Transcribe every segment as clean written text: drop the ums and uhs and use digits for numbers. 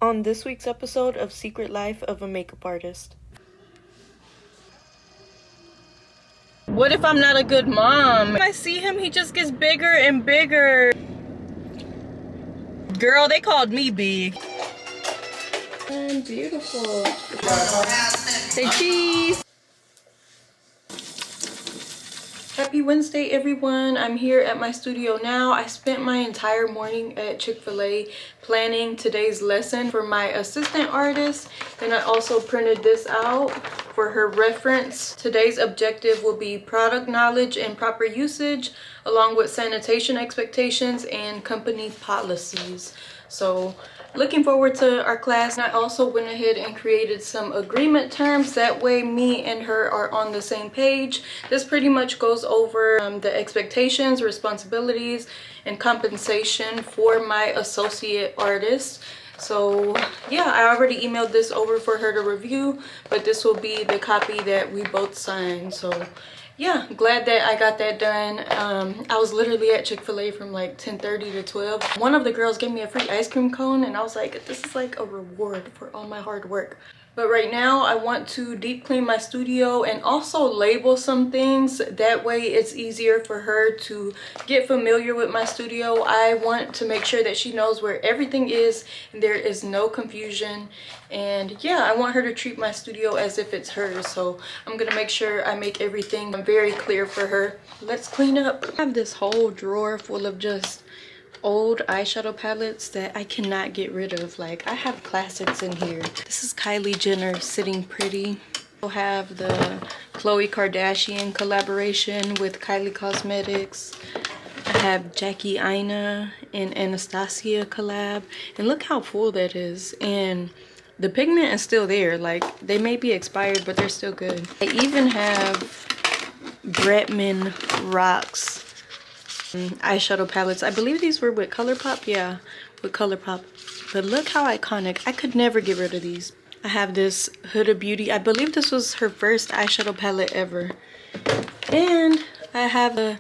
On this week's episode of Secret Life of a Makeup Artist. What if I'm not a good mom? When I see him, he just gets bigger and bigger. Girl, they called me big. And beautiful. Say cheese. Happy Wednesday, everyone. I'm here at my studio now. I spent my entire morning at Chick-fil-A planning today's lesson for my assistant artist. And I also printed this out for her reference. Today's objective will be product knowledge and proper usage, along with sanitation expectations and company policies. So looking forward to our class. I also went ahead and created some agreement terms. That way me and her are on the same page. This pretty much goes over the expectations, responsibilities, and compensation for my associate artist. So yeah, I already emailed this over for her to review, but this will be the copy that we both signed. So yeah, glad that I got that done. I was literally at Chick-fil-A from like 10:30 to 12. One of the girls gave me a free ice cream cone and I was like, this is like a reward for all my hard work. But right now I want to deep clean my studio and also label some things. That way it's easier for her to get familiar with my studio. I want to make sure that she knows where everything is and there is no confusion. And yeah, I want her to treat my studio as if it's hers. So I'm gonna make sure I make everything very clear for her. Let's clean up. I have this whole drawer full of just old eyeshadow palettes that I cannot get rid of. Like, I have classics in here. This is Kylie Jenner Sitting Pretty. We'll have the Khloe Kardashian collaboration with Kylie Cosmetics. I have Jackie Aina and Anastasia collab. And look how full that is. And the pigment is still there. Like, they may be expired, but they're still good. I even have Bretman Rocks eyeshadow palettes. I believe these were with ColourPop. Yeah, with ColourPop. But look how iconic. I could never get rid of these. I have this Huda Beauty. I believe this was her first eyeshadow palette ever. And I have a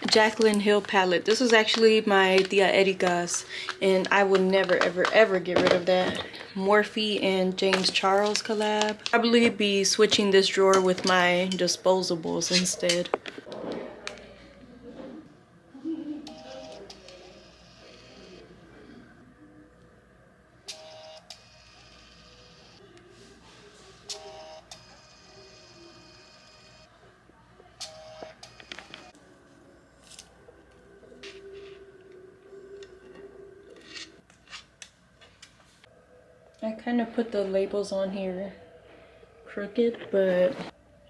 Jaclyn Hill palette. This was actually my Tia Erika's, and I will never ever ever get rid of that. Morphe and James Charles collab. I'll probably be switching this drawer with my disposables instead. I kind of put the labels on here crooked, but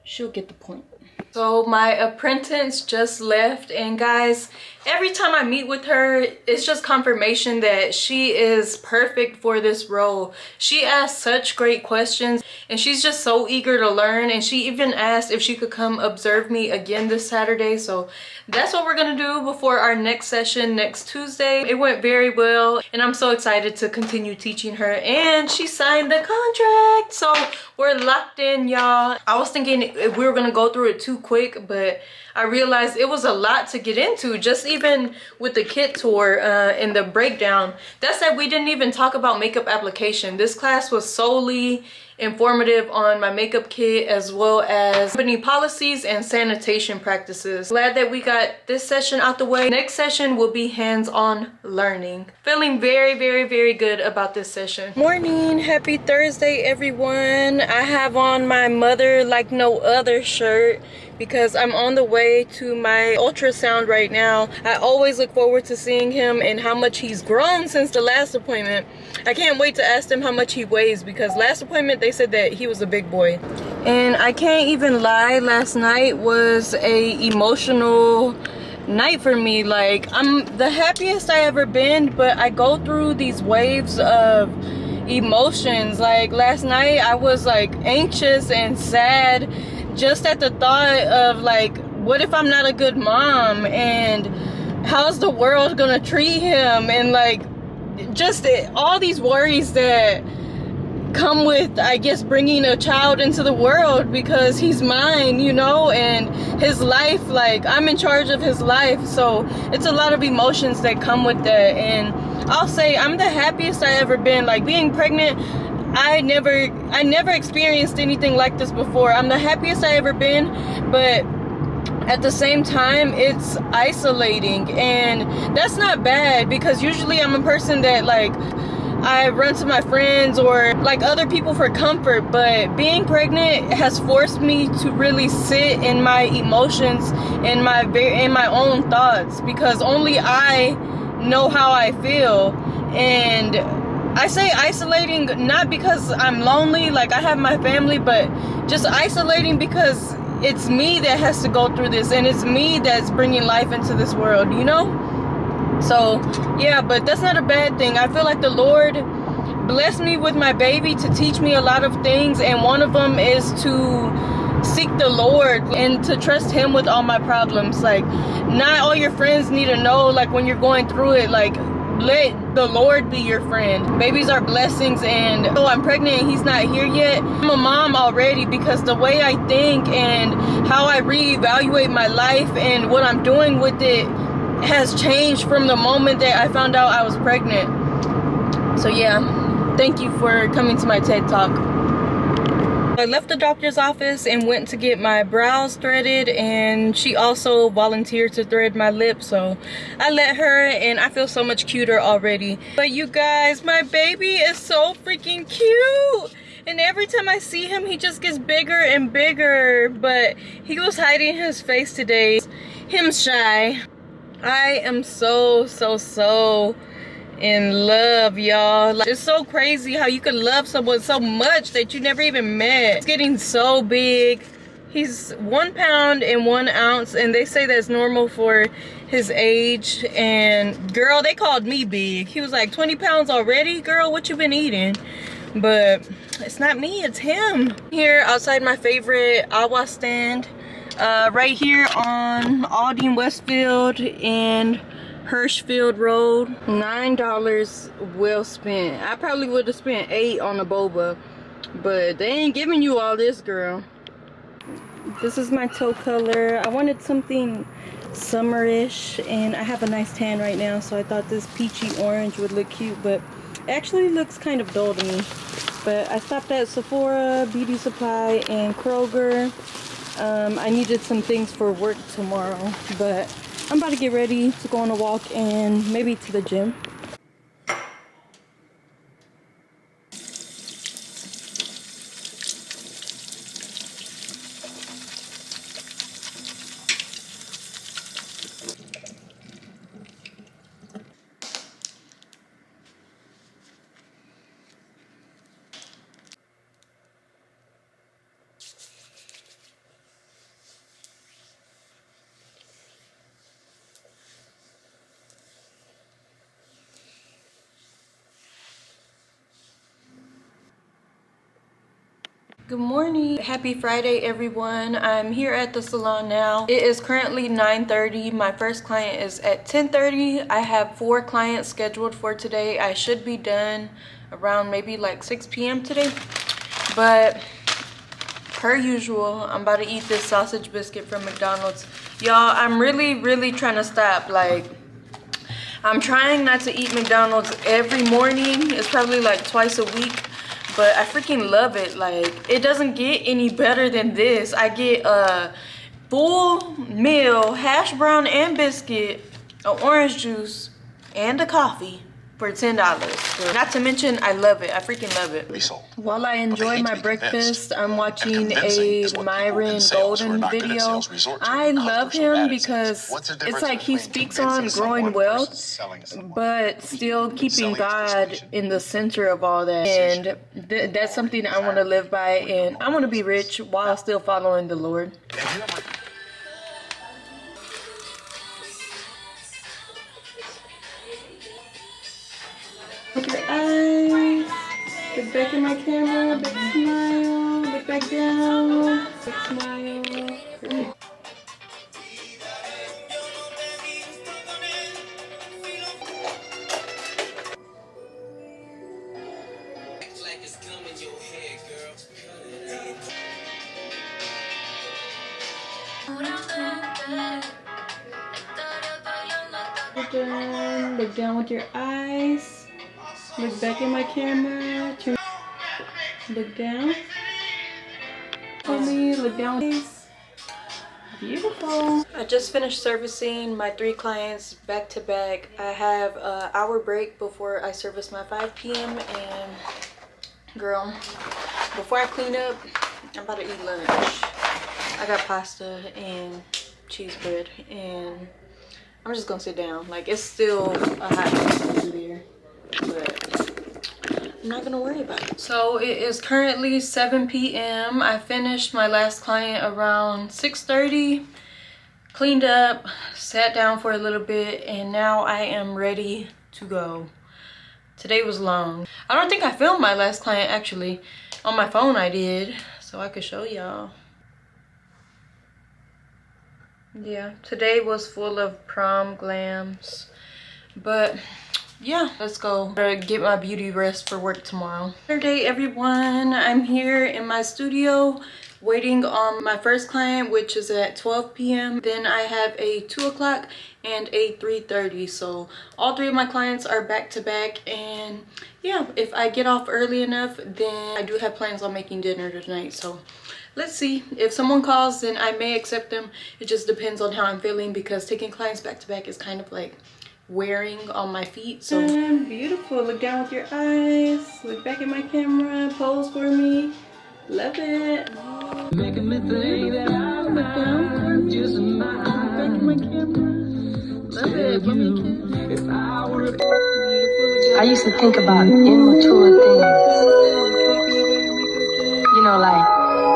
she'll get the point. So my apprentice just left, and guys, every time I meet with her, it's just confirmation that she is perfect for this role. She asks such great questions and she's just so eager to learn, and she even asked if she could come observe me again this Saturday. So that's what we're gonna do before our next session next Tuesday. It went very well and I'm so excited to continue teaching her, and she signed the contract. So we're locked in, y'all. I was thinking if we were gonna go through it too quick, but I realized it was a lot to get into, just even with the kit tour and the breakdown. That said, we didn't even talk about makeup application. This class was solely informative on my makeup kit as well as company policies and sanitation practices. Glad that we got this session out the way. Next session will be hands-on learning. Feeling very, very, very good about this session. Morning, happy Thursday, everyone. I have on my Mother Like No Other shirt because I'm on the way to my ultrasound right now. I always look forward to seeing him and how much he's grown since the last appointment. I can't wait to ask him how much he weighs, because last appointment they said that he was a big boy. And I can't even lie, last night was a emotional night for me. Like, I'm the happiest I ever been, but I go through these waves of emotions. Like last night I was like anxious and sad just at the thought of like, what if I'm not a good mom, and how's the world gonna treat him, and like just all these worries that come with, I guess, bringing a child into the world, because he's mine, you know, and his life, like, I'm in charge of his life. So it's a lot of emotions that come with that. And I'll say I'm the happiest I ever been. Like, being pregnant, I never experienced anything like this before. I'm the happiest I ever been, but at the same time, it's isolating, and that's not bad, because usually I'm a person that, like, I run to my friends or like other people for comfort, but being pregnant has forced me to really sit in my emotions and in my own thoughts, because only I know how I feel. And I say isolating not because I'm lonely, like I have my family, but just isolating because it's me that has to go through this, and it's me that's bringing life into this world, you know? So yeah, but that's not a bad thing. I feel like the Lord blessed me with my baby to teach me a lot of things, and one of them is to seek the Lord and to trust him with all my problems. Like, not all your friends need to know, like, when you're going through it. Like, let the Lord be your friend. Babies are blessings, and though I'm pregnant and he's not here yet, I'm a mom already, because the way I think and how I reevaluate my life and what I'm doing with it has changed from the moment that I found out I was pregnant. So yeah, thank you for coming to my TED Talk. I left the doctor's office and went to get my brows threaded, and she also volunteered to thread my lips, so I let her, and I feel so much cuter already. But you guys, my baby is so freaking cute, and every time I see him he just gets bigger and bigger. But he was hiding his face today. Him shy. I am so in love, y'all. Like, it's so crazy how you can love someone so much that you never even met. It's getting so big. He's 1 pound and 1 ounce, and they say that's normal for his age. And girl, they called me big. He was like, 20 pounds already? Girl, what you been eating? But it's not me, it's him. Here outside my favorite Awa stand, right here on Aldine Westfield and Hirschfield Road. $9 well spent. I probably would have spent $8 on a boba, but they ain't giving you all this, girl. This is my toe color. I wanted something summerish, and I have a nice tan right now, so I thought this peachy orange would look cute, but it actually looks kind of dull to me. But I stopped at Sephora, Beauty Supply, and Kroger. I needed some things for work tomorrow, but I'm about to get ready to go on a walk and maybe to the gym. Good morning. Happy Friday, everyone. I'm here at the salon now. It is currently 9:30. My first client is at 10:30. I have 4 clients scheduled for today. I should be done around maybe like 6 p.m. today. But per usual, I'm about to eat this sausage biscuit from McDonald's. Y'all, I'm really trying to stop. Like, I'm trying not to eat McDonald's every morning. It's probably like twice a week. But I freaking love it. Like, it doesn't get any better than this. I get a full meal, hash brown and biscuit, an orange juice, and a coffee for $10. So, not to mention, I love it. I freaking love it. While I enjoy my breakfast, I'm watching a Myron Golden video. I love him because it's like he speaks on growing wealth, but still keeping God in the center of all that. And that's something I want to live by, and I want to be rich while still following the Lord. Look your eyes. Look back in my camera. Big smile. Look back down. Big smile. Done. Look down with your eyes. Look back in my camera. Look down for me. Look down. Beautiful. I just finished servicing my 3 clients back to back. I have an hour break before I service my 5 p.m. and girl, before I clean up, I'm about to eat lunch. I got pasta and cheese bread and I'm just gonna sit down. Like, it's still a hot mess over there, but I'm not gonna worry about it. So it is currently 7 p.m. I finished my last client around 6:30, cleaned up, sat down for a little bit, and now I am ready to go. Today was long. I don't think I filmed my last client actually. On my phone I did, so I could show y'all. Yeah, today was full of prom glams, but yeah, let's go. Gotta get my beauty rest for work tomorrow. Saturday, everyone. I'm here in my studio waiting on my first client, which is at 12 p.m. Then I have a 2 o'clock and a 3:30. So all 3 of my clients are back to back. And yeah, if I get off early enough, then I do have plans on making dinner tonight. So let's see. If someone calls, then I may accept them. It just depends on how I'm feeling, because taking clients back to back is kind of like wearing on my feet. So beautiful. Look down with your eyes. Look back at my camera. Pose for me. Love it. Making me think that I'm down. Just my eyes. Back in my camera. Love it. If I were I used to think about immature things. You know, like.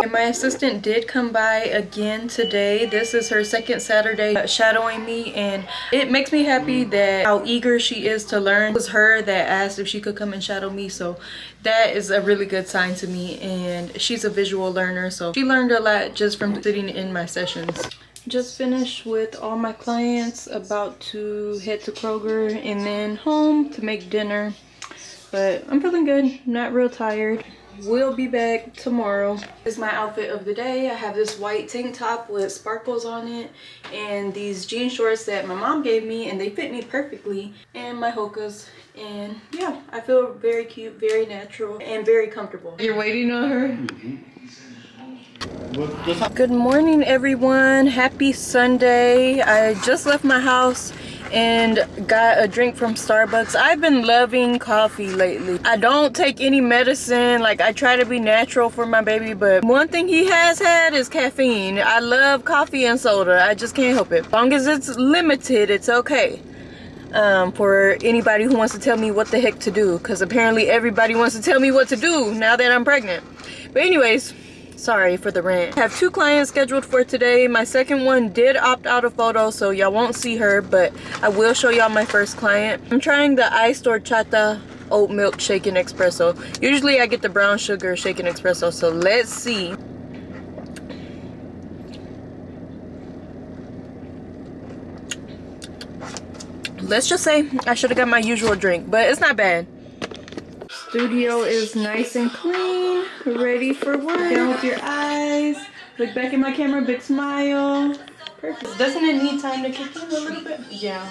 And my assistant did come by again today. This is her second Saturday shadowing me, and it makes me happy that how eager she is to learn. It was her that asked if she could come and shadow me, so that is a really good sign to me. And she's a visual learner, so she learned a lot just from sitting in my sessions. Just finished with all my clients, about to head to Kroger and then home to make dinner. But I'm feeling good, not real tired. We'll be back tomorrow. This is my outfit of the day. I have this white tank top with sparkles on it and these jean shorts that my mom gave me, and they fit me perfectly, and my hokas. And yeah, I feel very cute, very natural, and very comfortable. You're waiting on her? Good morning, everyone. Happy Sunday. I just left my house and got a drink from Starbucks. I've been loving coffee lately. I don't take any medicine. Like, I try to be natural for my baby, but one thing he has had is caffeine. I love coffee and soda. I just can't help it. As long as it's limited, it's okay. For anybody who wants to tell me what the heck to do, because apparently everybody wants to tell me what to do now that I'm pregnant. But anyways, sorry for the rant. I have 2 clients scheduled for today. My second one did opt out of photo, so y'all won't see her, but I will show y'all my first client. I'm trying the iced horchata oat milk shaken espresso. Usually I get the brown sugar shaken espresso, so let's see. Let's just say I should have got my usual drink, but it's not bad. Studio is nice and clean, ready for work. Down with your eyes. Look back at my camera, big smile. Perfect. Doesn't it need time to kick in a little bit? Yeah.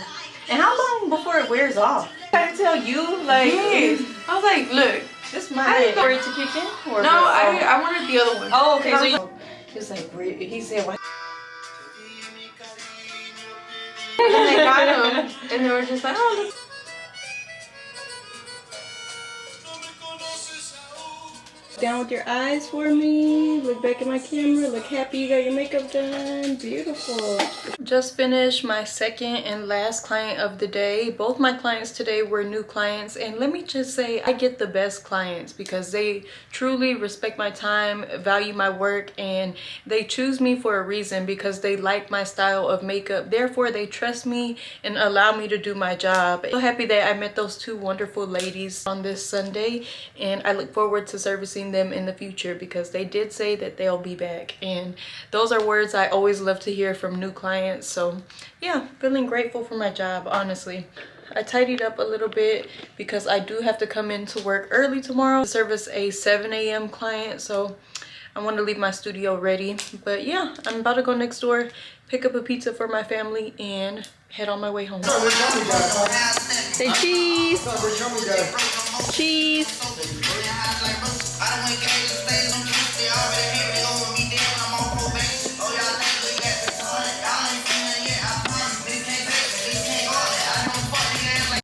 And how long before it wears off? I had to tell you, like, yes. I was like, look, this is my head. For it to kick in? Or no, I wanted the other one. Oh, okay. So you, it's like, he said, what? And they got them, and they were just like, oh, look. Down with your eyes for me. Look back at my camera. Look happy you got your makeup done. Beautiful. Just finished my second and last client of the day. Both my clients today were new clients, and let me just say, I get the best clients because they truly respect my time, value my work, and they choose me for a reason because they like my style of makeup. Therefore, they trust me and allow me to do my job. I'm so happy that I met those 2 wonderful ladies on this Sunday, and I look forward to servicing them in the future because they did say that they'll be back, and those are words I always love to hear from new clients. So yeah, feeling grateful for my job, honestly. I tidied up a little bit because I do have to come into work early tomorrow to service a 7 a.m. client, so I want to leave my studio ready. But yeah, I'm about to go next door, pick up a pizza for my family, and head on my way home. Say cheese. Cheese.